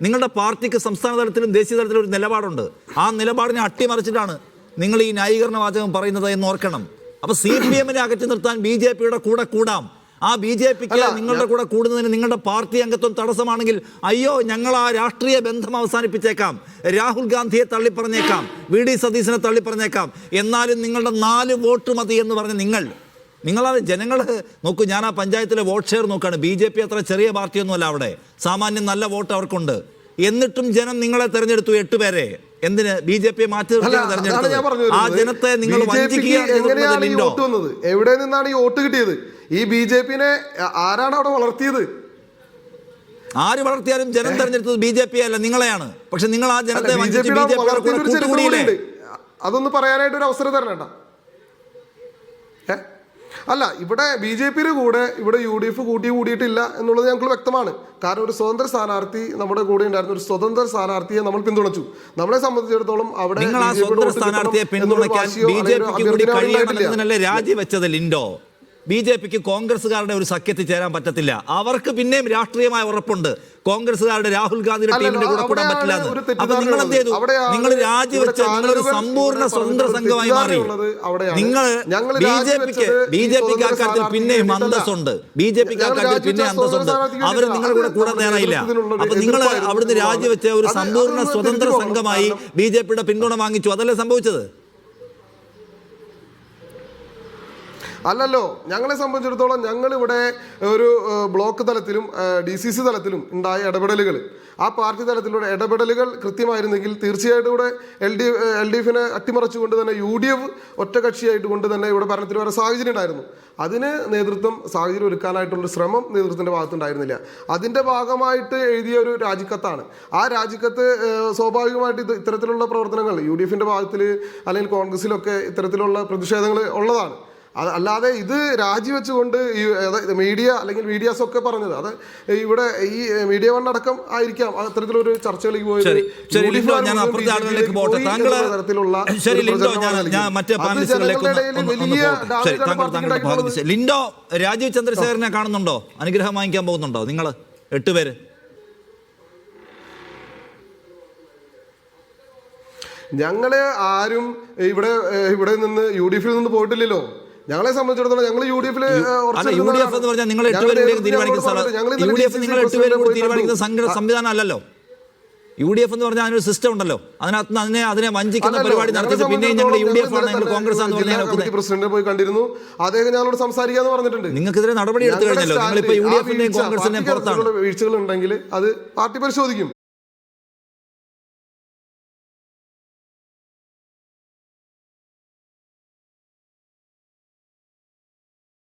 നിങ്ങളുടെ പാർട്ടിക്ക് സംസ്ഥാന തലത്തിലും ദേശീയ തലത്തിലും ഒരു നിലപാടുണ്ട്. ആ നിലപാടിനെ അട്ടിമറിച്ചിട്ടാണ് നിങ്ങൾ ഈ ന്യായീകരണ വാചകം പറയുന്നത് എന്ന് ഓർക്കണം. അപ്പൊ CPM-നെ അകറ്റി നിർത്താൻ BJP-യുടെ കൂടെ കൂടാം. ആ BJP-ക്ക് നിങ്ങളുടെ കൂടെ കൂടുന്നതിന് നിങ്ങളുടെ പാർട്ടി അംഗത്വം തടസ്സമാണെങ്കിൽ അയ്യോ ഞങ്ങൾ ആ രാഷ്ട്രീയ ബന്ധം അവസാനിപ്പിച്ചേക്കാം, രാഹുൽ ഗാന്ധിയെ തള്ളിപ്പറഞ്ഞേക്കാം, VD സതീശനെ തള്ളിപ്പറഞ്ഞേക്കാം, എന്നാലും നിങ്ങളുടെ 4 വോട്ട് മതി എന്ന് പറഞ്ഞ് നിങ്ങളത് ജനങ്ങൾ നോക്കൂ. ഞാൻ ആ പഞ്ചായത്തിലെ വോട്ട് ഷെയർ നോക്കുകയാണ്. BJP അത്ര ചെറിയ പാർട്ടിയൊന്നുമല്ല, അവിടെ സാമാന്യം നല്ല വോട്ട് അവർക്കുണ്ട്. എന്നിട്ടും ജനം നിങ്ങളെ തെരഞ്ഞെടുത്തു 8 പേരെ. എന്തിന്? BJP-യെ മാറ്റി തെരഞ്ഞെടുത്തത്. ആ ജനത്തെ നിങ്ങൾ എവിടെ നിന്നാണ് ഈ വോട്ട് കിട്ടിയത്? ഈ BJP-നെ ആരാണ് അവിടെ വളർത്തിയത്? ആര് വളർത്തിയാലും ജനം തെരഞ്ഞെടുത്തത് BJP അല്ല, നിങ്ങളെയാണ്. പക്ഷെ നിങ്ങൾ ആ ജനത്തെ അതൊന്ന് പറയാനായിട്ട് ഒരു അവസരം തരണേട്ടാ. അല്ല, ഇവിടെ BJP-യുടെ കൂടെ ഇവിടെ UDF കൂടിയിട്ടില്ല എന്നുള്ളത് ഞങ്ങൾക്ക് വ്യക്തമാണ്. കാരണം ഒരു സ്വതന്ത്ര സ്ഥാനാർത്ഥി നമ്മുടെ കൂടെ ഉണ്ടായിരുന്ന ഒരു സ്വതന്ത്ര സ്ഥാനാർത്ഥിയെ നമ്മൾ പിന്തുണച്ചു. നമ്മളെ സംബന്ധിച്ചിടത്തോളം അവിടെ രാജിവെച്ചത് ലിൻഡോ. BJP-ക്ക് കോൺഗ്രസ്സുകാരുടെ ഒരു സഖ്യത്തിൽ ചേരാൻ പറ്റത്തില്ല. അവർക്ക് പിന്നെയും രാഷ്ട്രീയമായ ഉറപ്പുണ്ട് കോൺഗ്രസ്സുകാരുടെ രാഹുൽ ഗാന്ധിയുടെ ടീമിന്റെ കൂടെ കൂടാൻ പറ്റില്ല. അപ്പൊ നിങ്ങൾ എന്ത് ചെയ്തു? നിങ്ങൾ രാജിവെച്ച നിങ്ങളൊരു സമ്പൂർണ്ണ സ്വതന്ത്ര സംഘമായി മാറി. നിങ്ങൾ BJP-ക്ക് അക്കാര്യത്തിൽ പിന്നെയും അന്തസ്സുണ്ട്. BJP-ക്ക് അക്കാര്യത്തിൽ പിന്നെ അന്തസ്സുണ്ട്. അവർ നിങ്ങളുടെ കൂടെ കൂടാൻ തയ്യാറായില്ല. അപ്പൊ നിങ്ങൾ അവിടുന്ന് രാജിവെച്ച ഒരു സമ്പൂർണ്ണ സ്വതന്ത്ര സംഘമായി BJP-യുടെ പിന്തുണ വാങ്ങിച്ചു. അതല്ലേ സംഭവിച്ചത്? അല്ലല്ലോ. ഞങ്ങളെ സംബന്ധിച്ചിടത്തോളം ഞങ്ങളിവിടെ ഒരു ബ്ലോക്ക് തലത്തിലും DCC തലത്തിലും ഉണ്ടായ ഇടപെടലുകൾ, ആ പാർട്ടി തലത്തിലൂടെ ഇടപെടലുകൾ കൃത്യമായിരുന്നെങ്കിൽ തീർച്ചയായിട്ടും ഇവിടെ LDF-നെ അട്ടിമറിച്ചുകൊണ്ട് തന്നെ UDF ഒറ്റകക്ഷിയായിട്ട് കൊണ്ട് തന്നെ ഇവിടെ ഭരണത്തിൽ വരെ സാഹചര്യം ഉണ്ടായിരുന്നു. അതിന് സാഹചര്യം ഒരുക്കാനായിട്ടുള്ളൊരു ശ്രമം നേതൃത്വത്തിൻ്റെ ഭാഗത്തുണ്ടായിരുന്നില്ല. അതിൻ്റെ ഭാഗമായിട്ട് എഴുതിയ ഒരു രാജിക്കത്താണ്. ആ രാജിക്കത്ത് സ്വാഭാവികമായിട്ട് ഇത്തരത്തിലുള്ള പ്രവർത്തനങ്ങൾ UDF-ന്റെ ഭാഗത്തിൽ അല്ലെങ്കിൽ കോൺഗ്രസിലൊക്കെ ഇത്തരത്തിലുള്ള പ്രതിഷേധങ്ങൾ ഉള്ളതാണ്. അല്ലാതെ ഇത് രാജിവെച്ചുകൊണ്ട് ഈ മീഡിയ അല്ലെങ്കിൽ മീഡിയാസൊക്കെ പറഞ്ഞത് അത് ഇവിടെ ഈ മീഡിയ വൺ അടക്കം ആയിരിക്കാം അത്തരത്തിലൊരു ചർച്ചകളിലേക്ക് പോയത്. ലിൻഡോ, രാജീവ് ചന്ദ്രശേഖരനെ കാണുന്നുണ്ടോ? അനുഗ്രഹം വാങ്ങിക്കാൻ പോകുന്നുണ്ടോ നിങ്ങൾ 8 പേര്? ഞങ്ങള് ആരും ഇവിടെ നിന്ന് UDF-ൽ നിന്ന് പോയിട്ടില്ലല്ലോ. ഞങ്ങളെ സംബന്ധിച്ചിടത്തോളം ഞങ്ങൾ UDF-ൽ സംവിധാനം അല്ലല്ലോ. UDF എന്ന് പറഞ്ഞാൽ അതിനൊരു സിസ്റ്റം ഉണ്ടല്ലോ. അതിനകത്ത് അതിനെ വഞ്ചിക്കുന്ന പരിപാടി നടത്തിയിട്ട് പിന്നെയും ഞങ്ങൾ UDF ആണ്, ഞങ്ങൾ കോൺഗ്രസ് ആണെന്ന് പറഞ്ഞാൽ പ്രസിഡന്റ് പോയി കണ്ടിരുന്നു. അദ്ദേഹം ഞങ്ങളോട് സംസാരിക്കാന്ന് പറഞ്ഞിട്ടുണ്ട്. നിങ്ങൾക്കെതിരെ നടപടി എടുത്തു കഴിഞ്ഞല്ലോ. നിങ്ങളിപ്പോ UDF-ന്റെയും കോൺഗ്രസിന്റെയും പുറത്താണ്. വീഴ്ചകൾ ഉണ്ടെങ്കിൽ അത് പാർട്ടി പരിശോധിക്കും.